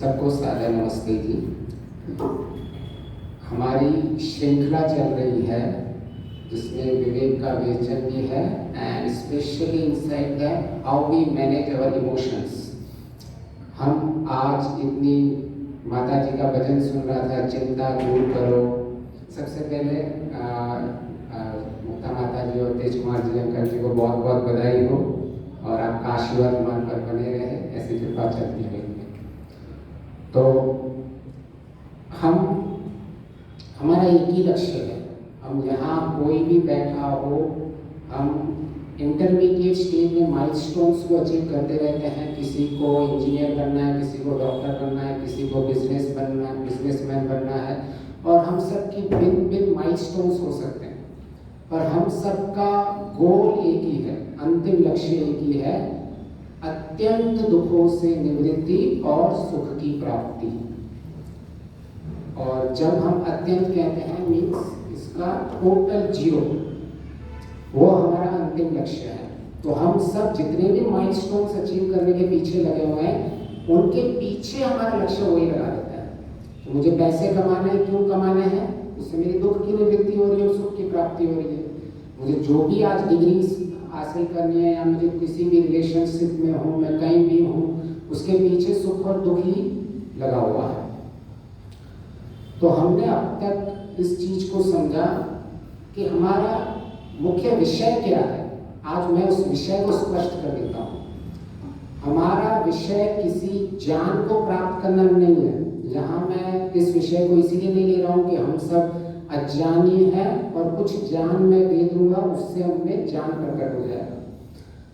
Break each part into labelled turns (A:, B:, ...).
A: सबको सादर नमस्ते जी। हमारी श्रृंखला चल रही है जिसमें विवेक का विवेचन भी है and specially inside that how we manage our emotions. हम आज इतनी माता जी का भजन सुन रहा था, चिंता दूर करो। सबसे पहले मुक्ता माता जी और तेज कुमार जी अंकल जी को बहुत बहुत बधाई हो और आपका आशीर्वाद हमारे पर बने रहे, ऐसी कृपा चलती रहेगी। तो हमारा एक ही लक्ष्य है, हम यहाँ कोई भी बैठा हो, हम इंटरमीडिएट स्टेज में माइलस्टोन्स को अचीव करते रहते हैं। किसी को इंजीनियर बनना है, किसी को डॉक्टर बनना है, किसी को बिजनेसमैन बनना है, और हम सबकी भिन्न भिन्न माइलस्टोन्स हो सकते हैं, और हम सबका गोल एक ही है, अंतिम लक्ष्य एक ही है, अत्यंत दुखों से निवृत्ति और सुख की प्राप्ति। और जब हम अत्यंत कहते हैं मीन्स इसका टोटल जीरो, वो हमारा अंतिम लक्ष्य है। तो हम सब जितने भी माइलस्टोन्स अचीव करने के पीछे लगे हुए हैं, उनके पीछे हमारा लक्ष्य वही लगा देता है। तो मुझे पैसे कमाने हैं, क्यों कमाने हैं? उससे मेरी दुख की निवृत्ति हो रही है और सुख की प्राप्ति हो रही है। मुझे जो भी आज डिग्री हासिल करनी है, या मुझे किसी भी रिलेशनशिप में हूँ, मैं कहीं भी हूँ, उसके पीछे सुख और दुख ही लगा हुआ है। तो हमने अब तक इस चीज को समझा कि हमारा मुख्य विषय क्या है। आज मैं उस विषय को स्पष्ट कर देता हूँ। हमारा विषय किसी ज्ञान को प्राप्त करना नहीं है। यहाँ मैं इस विषय को इसीलिए नहीं ले रहा हूँ कि हम सब अज्ञानी है और कुछ ज्ञान मैं दे दूंगा, उससे हमें ज्ञान प्रकट हो जाएगा।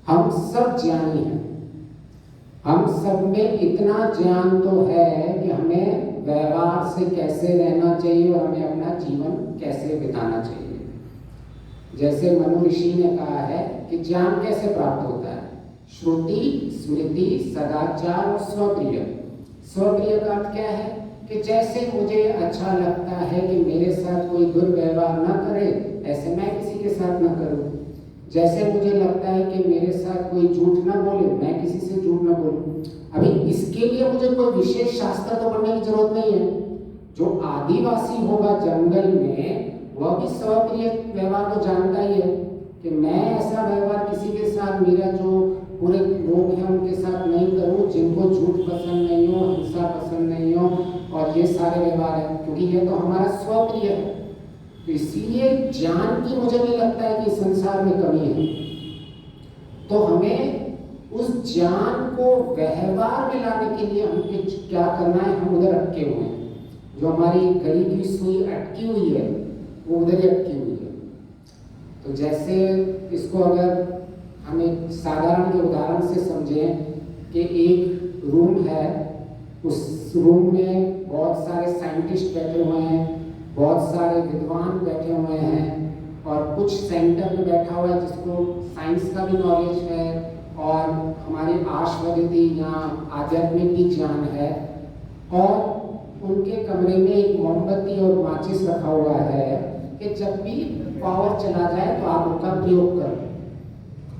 A: हम सब ज्ञानी हैं। हम सब में इतना ज्ञान तो है कि हमें व्यवहार से कैसे रहना चाहिए और हमें अपना जीवन कैसे बिताना चाहिए। जैसे मनु ऋषि ने कहा है कि ज्ञान कैसे प्राप्त होता है? श्रुति, स्मृति, सदाचार और स्वप्रिय। स्वप्रिय का अर्थ क्या है कि जैसे मुझे अच्छा लगता है कि मेरे साथ कोई दुर्व्यवहार ना करे, ऐसे मैं किसी के साथ ना करूं। जैसे मुझे लगता है कि मेरे साथ कोई झूठ ना बोले, मैं किसी से झूठ ना बोलूं। अभी इसके लिए मुझे कोई विशेष शास्त्र तो पढ़ने की जरूरत नहीं है। जो आदिवासी होगा जंगल में, वह भी स्वप्रिय व्यवहार को जानता ही है कि मैं ऐसा व्यवहार किसी के साथ, मेरा जो पूरे लोग हैं उनके साथ नहीं करूं, जिनको झूठ पसंद नहीं हो, हिंसा पसंद नहीं हो, और ये सारे व्यवहार है, क्योंकि ये तो हमारा स्वप्रिय है। तो इसीलिए ज्ञान की मुझे नहीं लगता है कि संसार में कमी है। तो हमें उस ज्ञान को व्यवहार में लाने के लिए हमें क्या करना है? हम उधर अटके हुए हैं। जो हमारी घड़ी की सुई अटकी हुई है, वो उधर ही अटकी हुई है। तो जैसे इसको अगर हम एक साधारण के उदाहरण से समझें कि एक रूम है, उस रूम में बहुत सारे साइंटिस्ट बैठे हुए हैं, बहुत सारे विद्वान बैठे हुए हैं, और कुछ सेंटर में बैठा हुआ है जिसको साइंस का भी नॉलेज है और हमारे आश्वदिति या आध्यात्मिक भी ज्ञान है। और उनके कमरे में एक मोमबत्ती और माचिस रखा हुआ है कि जब भी पावर चला जाए तो आप उनका प्रयोग करो।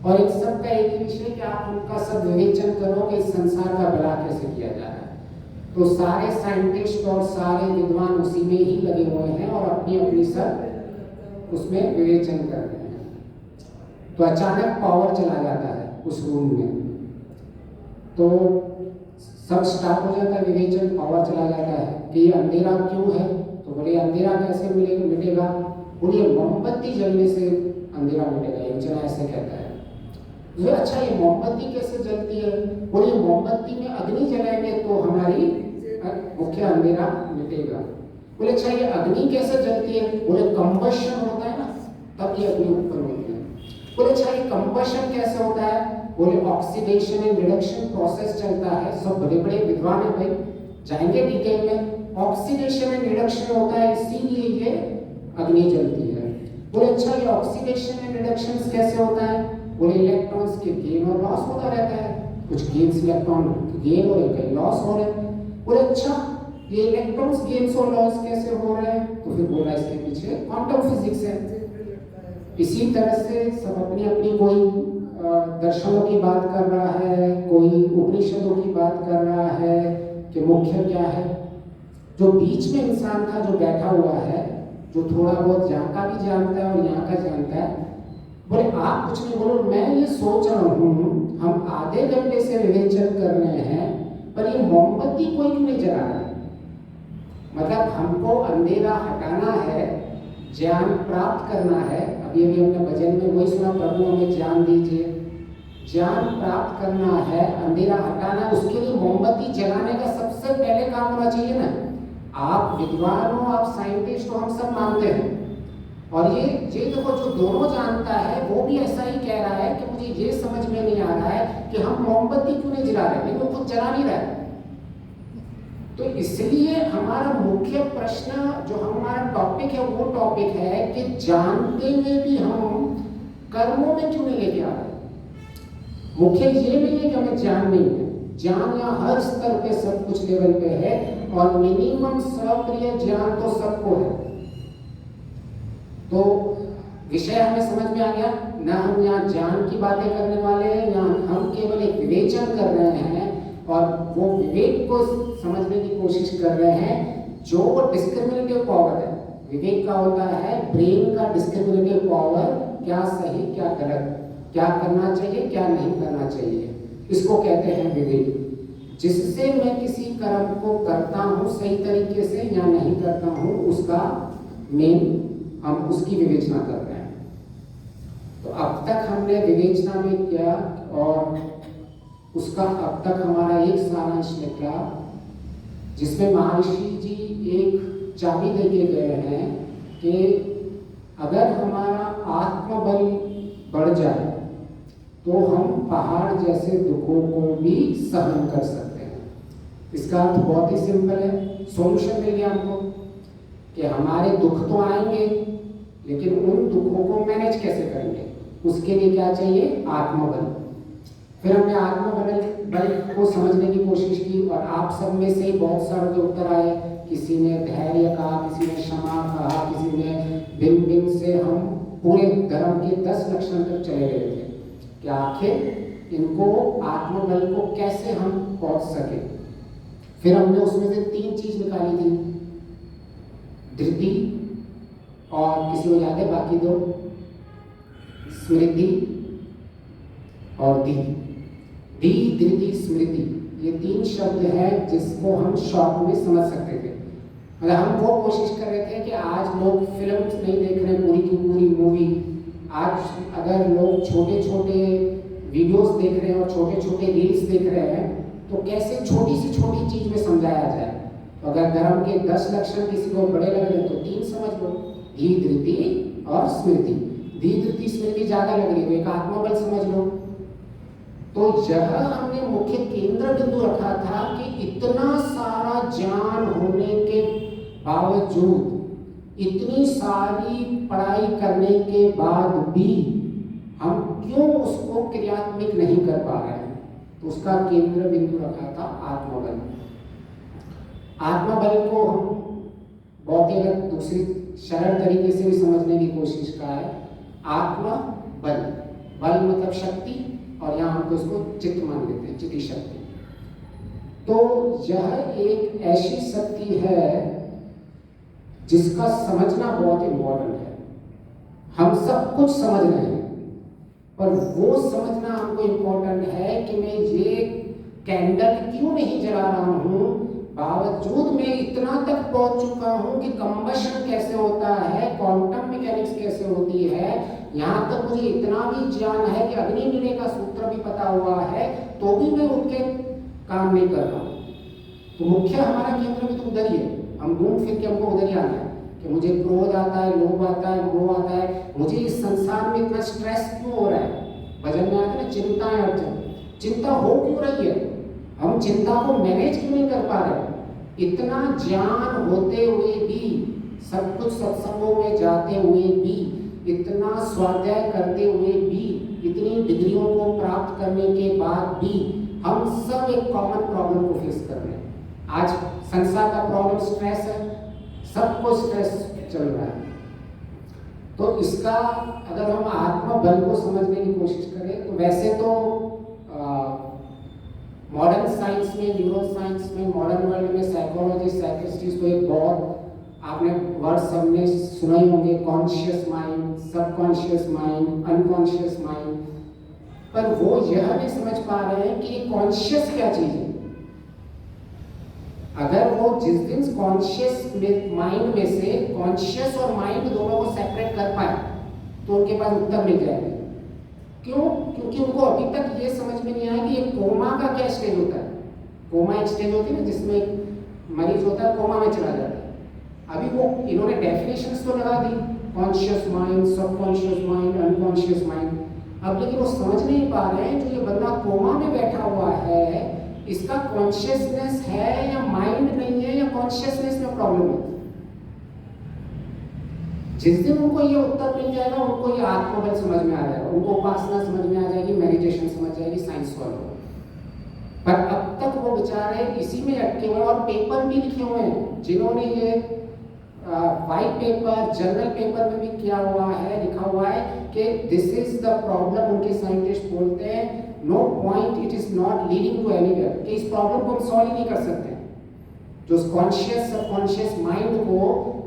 A: और इन सब का एक ही विषय कि आप उनका सब विवेचन करो कि इस संसार का भला कैसे किया जा रहा है। तो सारे साइंटिस्ट और सारे विद्वान उसी में ही लगे हुए हैं और अपनी अपनी सब उसमें विवेचन कर रहे हैं। तो अचानक पावर चला जाता है उस रूम में, तो सब स्टार्ट हो जाता है विवेचन। पावर चला जाता है कि ये अंधेरा क्यों है? तो बोले अंधेरा कैसे मिटेगा? बोले मोमबत्ती जलने से अंधेरा मिटेगा। एक जना ऐसे कहता है। तो अच्छा, ये मोमबत्ती कैसे जलती है? बोले मोमबत्ती में अग्नि जलाएंगे तो हमारी मुख्य अंधेरा मिटेगा। बोले अच्छा, ये अग्नि कैसे जलती है? बोले कंबशन होता है ना, तब ये अग्नि उत्पन्न होती है। बोले अच्छा, ये कंबशन कैसे होता है? बोले ऑक्सीडेशन एंड रिडक्शन प्रोसेस चलता है। सब बड़े बड़े विद्वान है भाई, जाएंगे डिटेल में। ऑक्सीडेशन एंड रिडक्शन होता है, इसीलिए ये अग्नि जलती है। बोले अच्छा, ये ऑक्सीडेशन एंड रिडक्शन कैसे होता है? बोले इलेक्ट्रॉन्स के गेन और लॉस होता रहता है। कुछ गेन्स इलेक्ट्रॉन गेन हो रहे, कहीं लॉस हो रहे। बोले अच्छा, ये इलेक्ट्रॉन्स गेन्स और लॉस कैसे हो रहे हैं? तो फिर बोला इसके पीछे क्वांटम फिजिक्स है। इसी तरह से सब अपनी अपनी कोई दर्शनों की बात कर रहा है, कोई उपनिषदों की बात कर रहा है, कि मुख्य क्या है। जो बीच में इंसान था, जो बैठा हुआ है, जो थोड़ा बहुत यहाँ का भी जानता है और यहाँ का जानता है, बोले आप कुछ नहीं बोलो, मैं ये सोच रहा हूँ, हम आधे घंटे से विवेचन कर रहे हैं पर ये मोमबत्ती कोई क्यों नहीं जला रहा है। मतलब हमको अंधेरा हटाना है, ज्ञान प्राप्त करना है। अभी अभी हमने भजन में वही सुना, प्रभु हमें ज्ञान दीजिए। ज्ञान प्राप्त करना है, अंधेरा हटाना है, उसके लिए मोमबत्ती जलाने का सबसे पहले काम होना चाहिए ना। आप विद्वान हो, आप साइंटिस्ट हो, हम सब मानते हैं। और ये देखो, जो दोनों जानता है वो भी ऐसा ही कह रहा है कि मुझे ये समझ में नहीं आ रहा है कि हम मोमबत्ती क्यों नहीं जला रहे, लेकिन वो खुद जला नहीं रहा है। तो इसलिए हमारा मुख्य प्रश्न, जो हमारा टॉपिक है, वो टॉपिक है कि जानते हुए भी हम कर्मों में क्यों नहीं लेके आ रहे। मुख्य ये नहीं है कि हमें ज्ञान नहीं है, ज्ञान या हर स्तर पे सब कुछ लेवल पे है, और मिनिमम स्वप्रिय ज्ञान तो सबको है। तो विषय हमें समझ में आ गया ना। हम यहाँ ज्ञान की बातें करने वाले हैं, यहाँ हम केवल एक विवेचन कर रहे हैं और वो विवेक को समझने की कोशिश कर रहे हैं। जो वो डिस्क्रिमिनेटिव पावर है, विवेक का होता है ब्रेन का डिस्क्रिमिनेटिव पावर, क्या सही क्या गलत, क्या करना चाहिए क्या नहीं करना चाहिए, इसको कहते हैं विवेक। जिससे मैं किसी कर्म को करता हूँ सही तरीके से या नहीं करता हूँ, उसका मेन हम उसकी विवेचना कर रहे हैं। तो अब तक हमने विवेचना में किया और उसका अब तक हमारा एक सारांश निकला, जिसमें महर्षि जी एक चाबी देके गए हैं कि अगर हमारा आत्मबल बढ़ जाए तो हम पहाड़ जैसे दुखों को भी सहन कर सकते हैं। इसका अर्थ बहुत ही सिंपल है, सॉल्यूशन मिल गया हमको कि हमारे दुख तो आएंगे, लेकिन उन दुखों को मैनेज कैसे करेंगे, उसके लिए क्या चाहिए, आत्मबल। फिर हमने आत्मबल को समझने की कोशिश की और आप सब में से बहुत सारों के उत्तर आए। किसी ने धैर्य कहा, किसी ने क्षमा कहा, किसी ने दिन दिन से हम पूरे धर्म के 10 लक्षण तक चले गए थे कि आखिर इनको आत्मबल को कैसे हम पहुंच सके। फिर हमने उसमें से 3 चीज निकाली थी, धृति और किसी को याद है बाकी 2, स्मृति और धी। धी, धृति, स्मृति, ये 3 शब्द हैं जिसको हम शॉर्ट में समझ सकते थे। मतलब हम वो कोशिश कर रहे थे कि आज लोग फिल्म नहीं देख रहे पूरी की पूरी मूवी, आज अगर लोग छोटे छोटे वीडियोस देख रहे हैं और छोटे छोटे रील्स देख रहे हैं, तो कैसे छोटी सी छोटी चीज में समझाया जाए। तो अगर धर्म के 10 लक्षण किसी को बड़े लग रहे हैं तो 3 समझ लो, धी, धृति और स्मृति। धी, धृति, स्मृति ज्यादा लग रही है, एक आत्मबल समझ लो। तो यह हमने मुख्य केंद्र बिंदु रखा था कि इतना सारा ज्ञान होने के बावजूद, इतनी सारी पढ़ाई करने के बाद भी हम क्यों उसको क्रियात्मक नहीं कर पा रहे हैं। तो उसका केंद्र बिंदु रखा था आत्मबल। आत्मबल को हम बहुत ही अगर दूसरी सरल तरीके से भी समझने की कोशिश का है, आत्मा बल, बल मतलब शक्ति, और यहाँ हमको इसको चित्त मान लेते हैं, चित्ती शक्ति। तो यह एक ऐसी शक्ति है जिसका समझना बहुत इम्पोर्टेंट है। हम सब कुछ समझ रहे हैं, पर वो समझना हमको इम्पोर्टेंट है कि मैं ये कैंडल क्यों नहीं जला रहा हूँ, बावजूद मैं इतना तक पहुंच चुका हूं कि कंबशन कैसे होता है, क्वांटम मैकेनिक्स कैसे होती है, यहाँ तक मुझे इतना भी ज्ञान है कि अग्नि मिले का सूत्र भी पता हुआ है, तो भी मैं उठ के काम नहीं कर रहा हूँ। तो मुख्य हमारा केंद्र भी तो उधर ही है। हम घूम फिर के हमको उधर ही आना है कि मुझे क्रोध आता है, लोभ आता है, मोह आता है, मुझे इस संसार में इतना स्ट्रेस क्यों हो रहा है। भजन में आता है ना, चिंता है अर्जुन, चिंता हो क्यों रही है, हम चिंता को मैनेज क्यों नहीं कर पा रहे। इतना ज्ञान होते हुए भी, सब कुछ सत्संगों में जाते हुए भी, इतना स्वाध्याय करते हुए भी, इतनी डिग्रियों को प्राप्त करने के बाद भी हम सब एक कॉमन प्रॉब्लम को फेस कर रहे हैं। आज संसार का प्रॉब्लम स्ट्रेस है, सबको स्ट्रेस चल रहा है। तो इसका अगर हम आत्मबल को समझने की कोशिश करें तो वैसे तो मॉडर्न साइंस में, न्यूरो साइंस में, मॉडर्न वर्ल्ड में साइकोलॉजी, साइकियाट्रिस्ट को एक बहुत आपने वर्ड सबने सुने होंगे, conscious mind, subconscious mind, unconscious mind. पर वो यह नहीं समझ पा रहे हैं कि ये कॉन्शियस क्या चीज है। अगर वो जिस दिन कॉन्शियस माइंड में से कॉन्शियस और माइंड दोनों को सेपरेट कर पाए तो उनके पास उत्तर मिल जाएंगे। क्यों? क्योंकि उनको अभी तक ये समझ में नहीं आया कि ये कोमा का क्या स्टेज होता है। कोमा एक स्टेज होती है ना जिसमें मरीज होता है कोमा में चला जाता है। अभी वो इन्होंने डेफिनेशंस तो लगा दी, conscious mind, subconscious mind, unconscious mind. अब लेकिन वो समझ नहीं पा रहे हैं जो ये बंदा कोमा में बैठा हुआ है इसका कॉन्शियसनेस है या माइंड नहीं है, या कॉन्शियसनेस में प्रॉब्लम है। जिस दिन उनको ये उत्तर मिल जाएगा उनको ये आत्मबल समझ में आ जाएगा, उनको उपासना समझ में आ जाएगी, मेडिटेशन समझ जाएगी, साइंस सॉल्व होगा। पर अब तक वो बेचारे इसी में अटके हुए और पेपर भी लिखे हुए हैं जिन्होंने ये वाइट पेपर, जर्नल पेपर में भी किया हुआ है, लिखा हुआ है कि दिस इज द प्रॉब्लम। उनके साइंटिस्ट बोलते हैं no point it is not leading to anywhere, कि इस प्रॉब्लम को हम सॉल्व नहीं कर सकते। जो कॉन्शियस सबकॉन्शियस माइंड को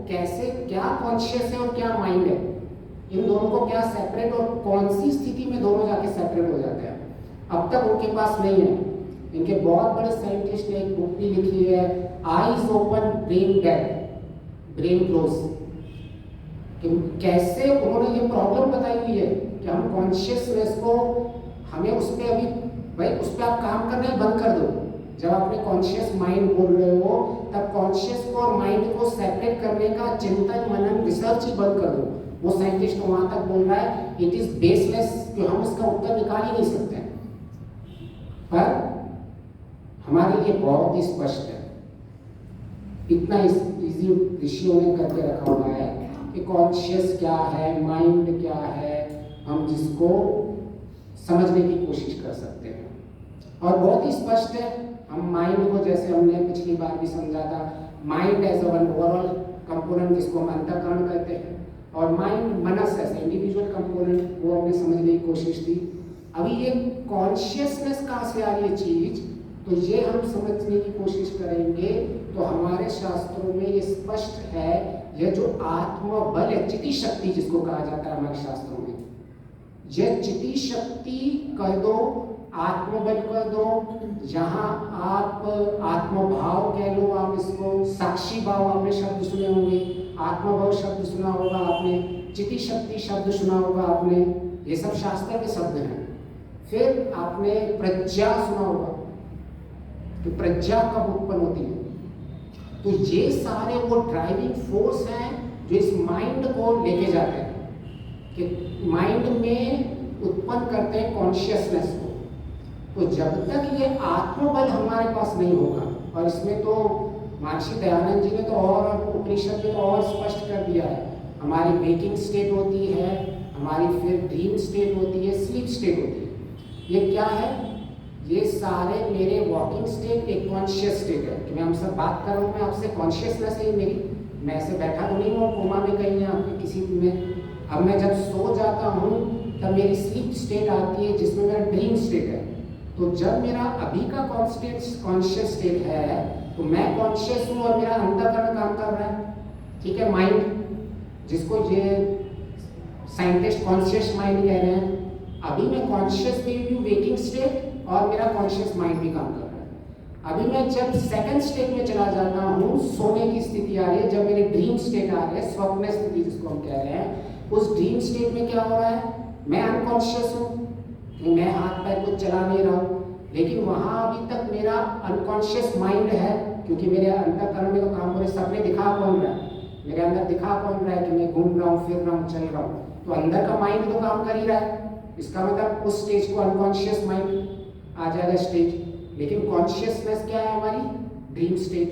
A: कैसे, क्या कॉन्शियस है और क्या माइंड है, इन दोनों को क्या सेपरेट और कौन सी स्थिति में दोनों जाके सेपरेट हो जाते हैं, अब तक उनके पास नहीं है। इनके बहुत बड़े साइंटिस्ट ने एक बुक भी लिखी है, eyes open brain dead brain close, कि कैसे उन्होंने ये प्रॉब्लम बताई हुई है कि हम कॉन्शियसनेस को, हमें उस पर अभी भाई उस पर आप काम करना ही बंद कर दो। जब आपने कॉन्शियस माइंड बोल रहे हो तब कॉन्शियस को और माइंड को सेपरेट करने का चिंतन मनन रिसर्च ही बंद कर दो। वो साइंटिस्ट वहां तक बोल रहा है इट इज बेसलेस, कि हम उसका उत्तर निकाल ही नहीं सकते। पर हमारे लिए बहुत ही स्पष्ट है, इतना इजी ऋषियों ने करके रखा हुआ है कि कॉन्शियस क्या है, माइंड क्या है, हम जिसको समझने की कोशिश कर सकते हैं। और बहुत ही स्पष्ट है, हम माइंड को, जैसे हमने पिछली बार भी समझा था, mind as a one overall component जिसको हम अंतःकरण कहते हैं, और माइंड मनस ऐसे इंडिविजुअल कंपोनेंट, वो हमने समझने की कोशिश की। अभी ये कॉन्शियसनेस कहाँ से आ रही है चीज, तो ये हम समझने की कोशिश करेंगे। तो हमारे शास्त्रों में ये स्पष्ट है, यह जो आत्मबल है, चिति शक्ति जिसको कहा जाता है हमारे शास्त्रों में, यह चिति शक्ति कह दो, आत्मबल कह दो, जहां आप आत्मभाव कह लो, आप इसको साक्षी भाव, आपने शब्द सुने होंगे, आत्मभाव शब्द सुना होगा आपने, चिति शक्ति शब्द सुना होगा आपने, ये सब शास्त्र के शब्द हैं। फिर आपने प्रज्ञा सुना होगा, तो प्रज्ञा कब उत्पन्न होती है, तो ये सारे वो ड्राइविंग फोर्स हैं जो इस माइंड को लेके जाते हैं, कि माइंड में उत्पन्न करते हैं कॉन्शियसनेस को। तो जब तक ये आत्मबल हमारे पास नहीं होगा, और इसमें तो महर्षि दयानंद जी ने तो और उपनिषद में तो और स्पष्ट कर दिया है, हमारी वेकिंग स्टेट होती है, हमारी फिर ड्रीम स्टेट होती है, स्लीप स्टेट होती है। ये क्या है, ये सारे मेरे वॉकिंग स्टेट एक कॉन्शियस स्टेट है, कि मैं हमसे बात कर रहा हूँ, मैं आपसे कॉन्शियसनेस है मेरी, मैं ऐसे बैठा तो नहीं हूँ कोमा में कहीं या किसी में। अब मैं जब सो जाता हूँ तब मेरी स्लीप स्टेट आती है जिसमें मेरा ड्रीम स्टेट है। तो जब मेरा अभी का कॉन्शियस स्टेट है तो मैं कॉन्शियस हूँ और मेरा अंतःकरण काम कर रहा है, ठीक है, माइंड, जिसको ये साइंटिस्ट कॉन्शियस माइंड कह रहे हैं। अभी मैं कॉन्शियस भी हूँ वेकिंग स्टेट, और मेरा कॉन्शियस माइंड भी काम कर रहा है। अभी मैं जब सेकंड स्टेट में चला जाता हूँ, सोने की स्थिति आ रही है, जब मेरी ड्रीम स्टेट आ रही है, स्वप्न स्थिति जिसको हम कह रहे हैं, उस ड्रीम स्टेट में क्या हो रहा है, मैं अनकॉन्शियस हूँ, मैं हाथ पैर कुछ चला नहीं रहा हूँ, लेकिन वहाँ अभी तक मेरा अनकॉन्शियस माइंड है, क्योंकि मेरे अंतःकरण में तो काम हो रहे, सपने दिखा कौन रहा है, मेरे अंदर दिखा कौन रहा है कि मैं घूम रहा हूँ, फिर रहा हूँ, चल रहा हूँ, तो अंदर का माइंड तो काम कर ही रहा है। इसका मतलब उस स्टेज को अनकॉन्शियस माइंड आ जाएगा स्टेज। लेकिन कॉन्शियसनेस क्या है, हमारी ड्रीम स्टेट।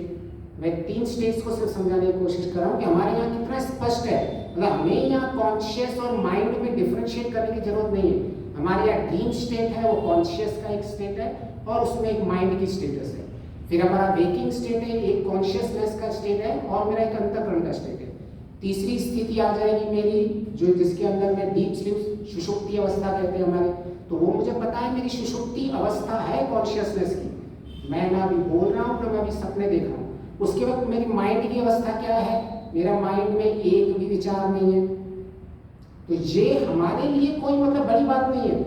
A: मैं 3 स्टेज को सिर्फ समझाने की कोशिश कर रहा हूँ कि हमारे यहाँ कितना स्पष्ट है, मतलब हमें यहाँ कॉन्शियस और माइंड में डिफरेंशिएट करने की जरूरत नहीं है। हमारे यहाँ ड्रीम स्टेट है, वो कॉन्शियस का एक स्टेट है, और उसमें एक माइंड की स्टेटस है। फिर हमारा वेकिंग स्टेट है, एक कॉन्शियसनेस का स्टेट है, और मेरा एक अंतःकरण का स्टेट है। तीसरी स्थिति आ जाएगी मेरी, जो जिसके अंदर मैं डीप स्लीप, सुषुप्ति अवस्था कहते हैं हमारे, तो वो मुझे पता है मेरी सुषुप्ति अवस्था है कॉन्शियसनेस की, मैं ना अभी बोल रहा हूँ ना मैं अभी सपने देख रहा हूँ, उसके वक्त मेरी माइंड की अवस्था क्या है, मेरा माइंड में एक भी विचार नहीं है। तो ये हमारे लिए कोई मतलब बड़ी बात नहीं है।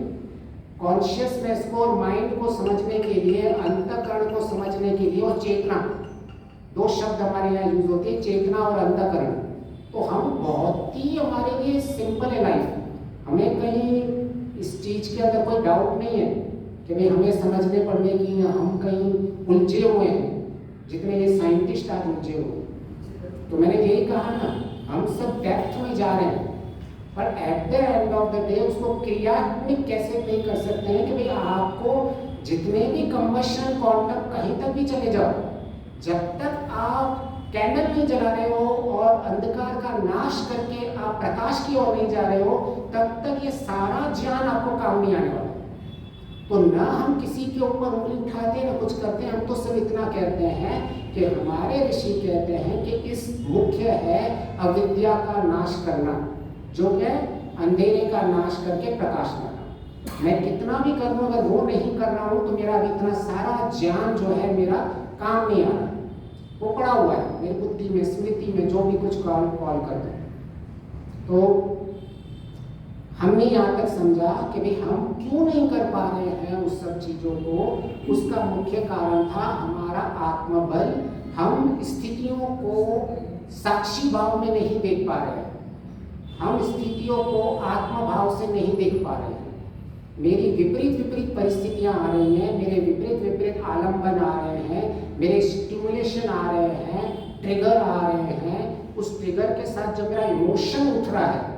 A: कॉन्शियसनेस को और माइंड को समझने के लिए, अंतःकरण को समझने के लिए, और चेतना, दो शब्द हमारे यहाँ यूज होते हैं, चेतना और अंतःकरण। तो हम बहुत ही, हमारे लिए सिंपल है लाइफ। हमें कहीं इस चीज के अंदर कोई डाउट नहीं है कि भाई हमें समझने पड़ने की हम कहीं उलझे हुए हैं, जितने ये साइंटिस्ट आज उलझे हुए। तो मैंने यही कहा ना, हम सब डेप्थ में जा रहे हैं, पर at the end of the day उसको क्रियात्मक कैसे नहीं कर सकते हैं कि भाई आपको जितने भी कंबशन क्वांटम कहीं तक भी चले जाओ, जब तक आप कैंडल नहीं जला रहे हो और अंधकार का नाश करके आप प्रकाश की ओर नहीं जा रहे हो, तब तक ये सारा ज्ञान आपको काम नहीं आने वाला। तो ना हम किसी के ऊपर उंगली उठाते हैं ना कुछ करते हैं, हम तो सिर्फ इतना कहते हैं कि हमारे ऋषि कहते हैं कि इस मुख्य है अविद्या का नाश करना, जो क्या अंधेरे का नाश करके प्रकाश लाना। मैं कितना भी कर लूं, अगर वो नहीं कर रहा हूं तो मेरा अभी इतना सारा ज्ञान जो है मेरा काम नहीं आ रहा, वो पड़ा हुआ है मेरी बुद्धि में, स्मृति में, जो भी कुछ कॉल करते हैं। तो हमने यहाँ तक समझा कि भाई हम क्यों नहीं कर पा रहे हैं उस सब चीजों को, उसका मुख्य कारण था हमारा आत्मबल। हम स्थितियों को साक्षी भाव में नहीं देख पा रहे हैं, हम स्थितियों को आत्मभाव से नहीं देख पा रहे हैं। मेरी विपरीत परिस्थितियां आ रही हैं, मेरे विपरीत आलम्बन आ रहे हैं, मेरे स्टिमुलेशन आ रहे हैं, ट्रिगर आ रहे हैं। उस ट्रिगर के साथ जब मेरा इमोशन उठ रहा है,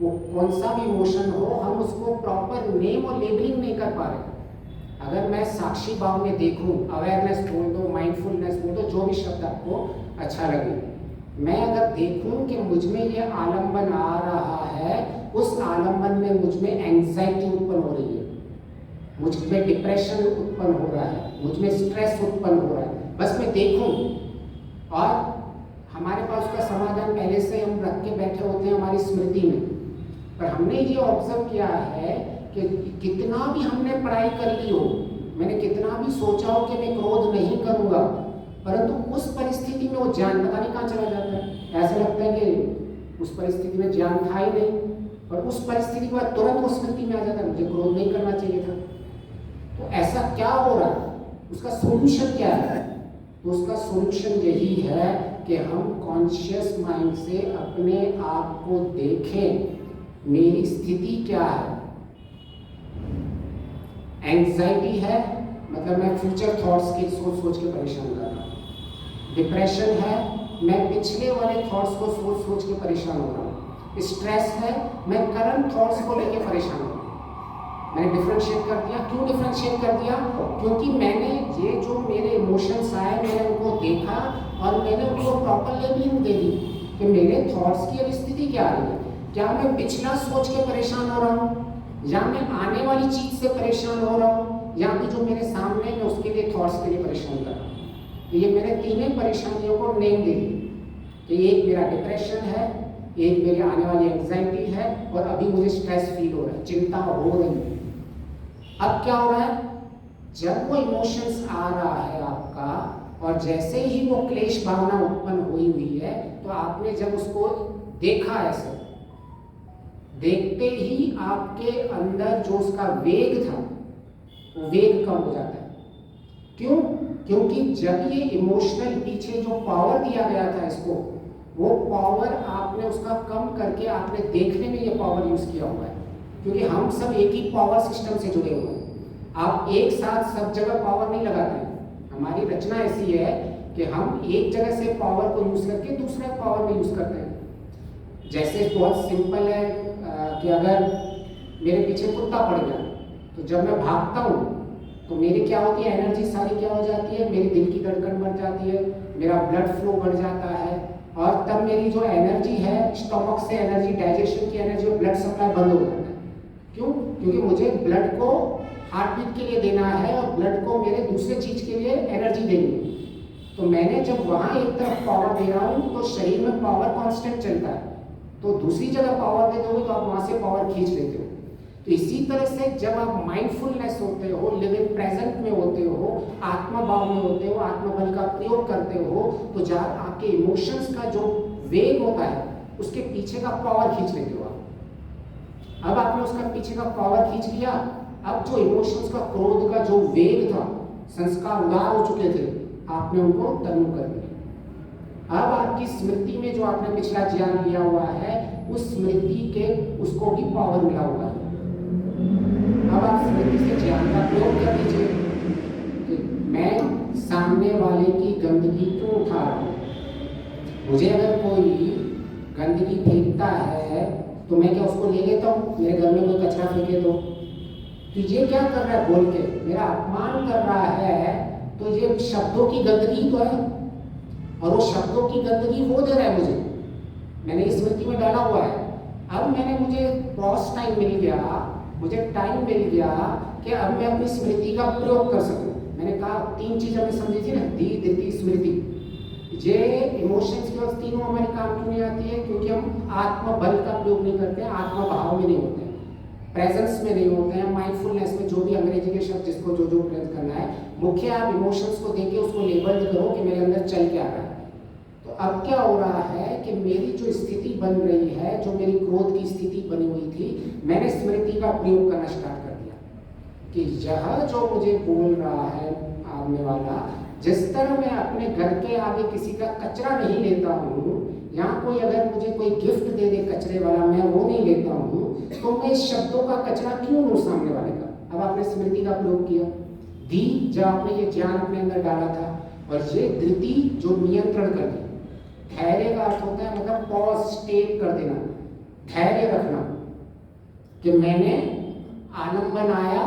A: वो कौन सा भी इमोशन हो, हम उसको प्रॉपर नेम और लेबलिंग नहीं कर पा रहे। अगर मैं साक्षी भाव में देखूं, अवेयरनेस बोल दो, माइंडफुलनेस बोल दो, जो भी शब्द आपको अच्छा लगे, मैं अगर देखूं कि मुझ में ये आलम्बन आ रहा है, उस आलम्बन में मुझ में एंजाइटी उत्पन्न हो रही है, मुझ में डिप्रेशन उत्पन्न हो रहा है, मुझ में स्ट्रेस उत्पन्न हो रहा है, बस मैं देखूं। और हमारे पास उसका समाधान पहले से हम रख के बैठे होते हैं हमारी स्मृति में। पर हमने ये ऑब्जर्व किया है कि कितना भी हमने पढ़ाई कर ली हो, मैंने कितना भी सोचा हो कि मैं क्रोध नहीं करूंगा, परंतु उस परिस्थिति में वो ज्ञान पता नहीं कहाँ चला जाता है। ऐसा लगता है कि उस परिस्थिति में ज्ञान था ही नहीं, और उस परिस्थिति के बाद तुरंत वो स्मृति में आ जाता है मुझे क्रोध नहीं करना चाहिए था। तो ऐसा क्या हो रहा है, उसका सोल्यूशन क्या है? तो उसका सोल्यूशन यही है कि हम कॉन्शियस माइंड से अपने आप को देखें, मेरी स्थिति क्या है। एंजाइटी है, मतलब मैं फ्यूचर थॉट्स की सोच के परेशान कर रहा हूँ। डिप्रेशन है, मैं पिछले वाले थॉट्स को सोच के परेशान हो रहा हूँ। स्ट्रेस है, मैं करंट थॉट्स को लेके परेशान हो रहा हूँ। मैंने डिफरेंशिएट कर दिया। क्यों डिफरेंशिएट कर दिया? क्योंकि मैंने ये जो मेरे इमोशंस आए, मैंने उनको देखा और मैंने उनको प्रॉपर लेबलिंग दे दी कि मेरे थॉट्स की अब स्थिति क्या आ रही है। क्या मैं पिछला सोच के परेशान हो रहा हूँ, या मैं आने वाली चीज से परेशान हो रहा हूँ, या फिर जो मेरे सामने मैं उसके लिए थॉट्स के लिए परेशान कर रहा हूँ। तो ये मैंने तीनों परेशानियों को नेम दे दी कि एक मेरा डिप्रेशन है, एक मेरी आने वाली एंजाइटी है, और अभी मुझे स्ट्रेस फील हो रहा है, चिंता हो रही है। अब क्या हो रहा है, जब वो इमोशंस आ रहा है आपका, और जैसे ही वो क्लेश भावना उत्पन्न हुई है, तो आपने जब उसको देखा, ऐसे देखते ही आपके अंदर जो उसका वेग था, वो वेग कम हो जाता है। क्यों? क्योंकि जब ये इमोशनल पीछे जो पावर दिया गया था इसको, वो पावर आपने उसका कम करके आपने देखने में ये पावर यूज किया हुआ है। क्योंकि हम सब एक ही पावर सिस्टम से जुड़े हुए हैं, आप एक साथ सब जगह पावर नहीं लगाते हैं। हमारी रचना ऐसी है कि हम एक जगह से पावर को यूज करके दूसरे पावर में यूज करते हैं। जैसे बहुत सिंपल है कि अगर मेरे पीछे कुत्ता पड़ गया, तो जब मैं भागता हूँ तो मेरी क्या होती है, एनर्जी सारी क्या हो जाती है, मेरी दिल की धड़कन बढ़ जाती है, मेरा ब्लड फ्लो बढ़ जाता है, और तब मेरी जो एनर्जी है, स्टमक से एनर्जी, डाइजेशन की एनर्जी और ब्लड सप्लाई बंद हो जाता है। क्यों? क्योंकि मुझे ब्लड को हार्ट बीट के लिए देना है और ब्लड को मेरे दूसरे चीज के लिए एनर्जी देनी है। तो मैंने जब वहां एक तरफ पावर दे रहा हूँ तो शरीर में पावर कांस्टेंट चलता है, तो दूसरी जगह पावर दे दोगे तो आप वहां से पावर खींच लेते हो। तो इसी तरह से जब आप माइंडफुलनेस होते हो, लिविंग प्रेजेंट में होते हो, आत्मा भाव में होते हो, आत्मा बल का प्रयोग करते हो, तो जब आपके इमोशंस का जो वेग होता है उसके पीछे का पावर खींच लेते हो आप। अब आपने उसका पीछे का पावर खींच लिया, अब जो इमोशंस का, क्रोध का जो वेग था, संस्कार उदार हो चुके थे, आपने उनको तनु कर दिया। अब आपकी स्मृति में जो आपने पिछला ज्ञान लिया हुआ है, उस स्मृति के उसको भी पावर मिला हुआ है। अब आप स्मृति से ज्ञान का प्रयोग कर दीजिए कि मैं सामने वाले की गंदगी क्यों उठा रहा हूँ। मुझे अगर कोई गंदगी फेंकता है तो मैं क्या उसको ले लेता हूँ? मेरे घर में कोई कचरा फेंके तो ये क्या कर रहा है बोल के मेरा अपमान कर रहा है, तो ये शब्दों की गंदगी तो है, और वो शब्दों की गंदगी वो दे रहा है मुझे, मैंने इस स्मृति में डाला हुआ है। अब मुझे पॉज टाइम मिल गया, मुझे टाइम मिल गया कि अब मैं अपनी स्मृति का प्रयोग कर सकूं। मैंने कहा 3 चीज हमें समझी थी ना, धी, धृति, स्मृति। ये इमोशंस की और तीनों हमारे काम क्यों नहीं आती है? क्योंकि हम आत्मा बल का प्रयोग नहीं करते हैं, आत्मा भाव में नहीं होते हैं, प्रेजेंस में नहीं होते हैं, माइंडफुलनेस में, जो भी अंग्रेजी के शब्द जिसको जो प्रयोग करना है। मुख्य आप इमोशंस को देके उसको लेबल करो कि मेरे अंदर चल के आ रहा है। तो अब क्या हो रहा है कि मेरी जो स्थिति बन रही है, जो मेरी क्रोध की स्थिति बनी हुई थी, मैंने स्मृति का प्रयोग करना स्टार्ट कर दिया कि यह जो मुझे बोल रहा है आने वाला, जिस तरह मैं अपने घर के आगे किसी का कचरा नहीं लेता हूँ, यहाँ कोई अगर मुझे कोई गिफ्ट दे दे कचरे वाला, मैं वो नहीं लेता हूँ, तो मैं शब्दों का कचरा क्यों लूँ सामने वाले का? अब आपने स्मृति का प्रयोग किया, धी, जब आपने ये ज्ञान अपने अंदर डाला था, और ये धृति जो नियंत्रण कर दी। धैर्य का अर्थ होता है मतलब पॉज, स्टेट कर देना, धैर्य रखना कि मैंने आलम्बन आया,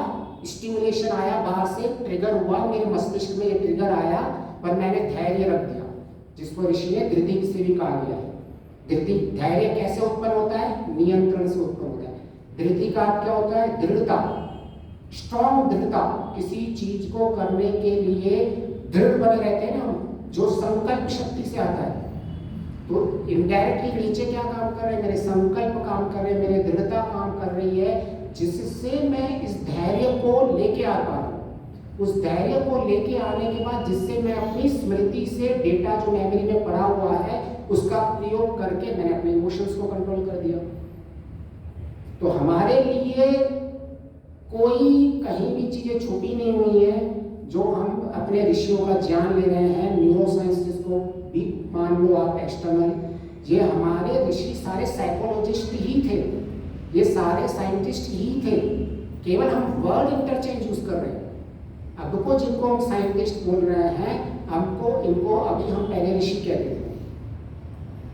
A: स्टिमुलेशन आया, बाहर से ट्रिगर हुआ, मेरे मस्तिष्क में ये ट्रिगर आया, पर मैंने धैर्य रख दिया, जिसको ऋषि ने धृति से भी कहा गया है। धृति, धैर्य कैसे उत्पन्न होता है? नियंत्रण से उत्पन्न होता है। धृति का अर्थ क्या होता है? दृढ़ता, स्ट्रॉन्ग दृढ़ता, किसी चीज को करने के लिए दृढ़ बने रहते हैं ना, जो संकल्प शक्ति से आता है। तो इनडायरेक्टली नीचे क्या काम कर रहे हैं? मेरे संकल्प काम कर रहे हैं, मेरे दृढ़ता काम कर रही है, जिससे मैं इस धैर्य को लेके आ पा रहा हूँ। उस धैर्य को लेके आने के बाद जिससे मैं अपनी स्मृति से डेटा जो मेमोरी में पड़ा हुआ है उसका प्रयोग करके मैंने अपने इमोशंस को कंट्रोल कर दिया। तो हमारे लिए कोई कहीं भी चीजें छुपी नहीं हुई है, जो हम अपने ऋषियों का ज्ञान ले रहे हैं, न्यूरोसाइंस जिसको भी मान लो आप एक्सटर्नल, ये हमारे ऋषि सारे साइकोलॉजिस्ट ही थे, ये सारे साइंटिस्ट ही थे, केवल हम वर्ड इंटरचेंज यूज कर रहे हैं। अब को जिनको हम साइंटिस्ट बोल रहे हैं, हमको इनको अभी हम पहले ऋषि कहते थे।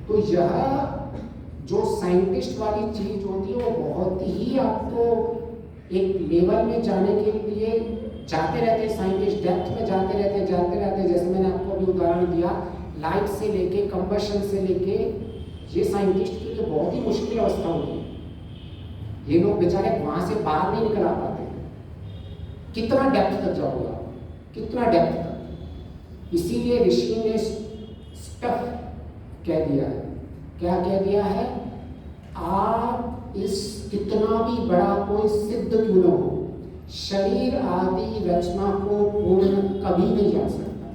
A: तो यह जो साइंटिस्ट वाली चीज होती है वो बहुत ही आपको एक लेवल में जाने के लिए जाते रहते हैं, साइंटिस्ट डेप्थ में जाते रहते हैं। जैसे मैंने आपको अभी उदाहरण दिया, लाइट से लेके कंबशन से लेके, ये साइंटिस्ट के लिए बहुत ही मुश्किल अवस्था होती है। ये लोग बेचारे वहां से बाहर नहीं निकल आ पाते। कितना डेप्थ तक जाओगे आप, कितना डेप्थ तक? इसीलिए ऋषि ने स्टफ कह दिया है। क्या कह दिया है? आप इस कितना भी बड़ा कोई सिद्ध क्यों न हो, शरीर आदि रचना को पूर्ण कभी नहीं जान सकता